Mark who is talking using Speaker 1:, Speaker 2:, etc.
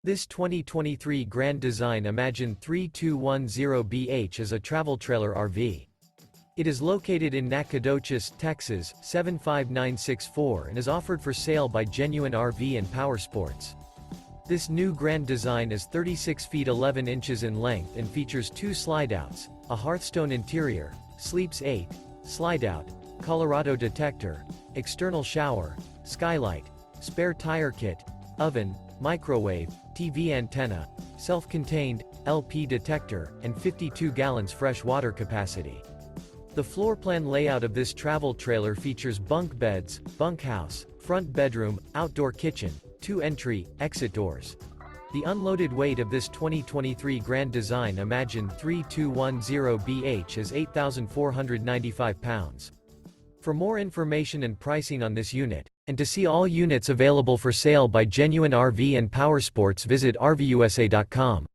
Speaker 1: This 2023 Grand Design Imagine 3210BH is a travel trailer RV. It is located in Nacogdoches, Texas, 75964 and is offered for sale by Genuine RV and Powersports. This new Grand Design is 36 feet 11 inches in length and features 2 slideouts, a Hearthstone interior, sleeps 8, slideout, Colorado Detector, external shower, Skylight, spare tire kit, oven, microwave, TV antenna, self-contained, LP detector, and 52 gallons fresh water capacity. The floor plan layout of this travel trailer features bunk beds, bunkhouse, front bedroom, outdoor kitchen, 2 entry, exit doors. The unloaded weight of this 2023 Grand Design Imagine 3210BH is 8,495 pounds. For more information and pricing on this unit, and to see all units available for sale by Genuine RV and Powersports, visit RVUSA.com.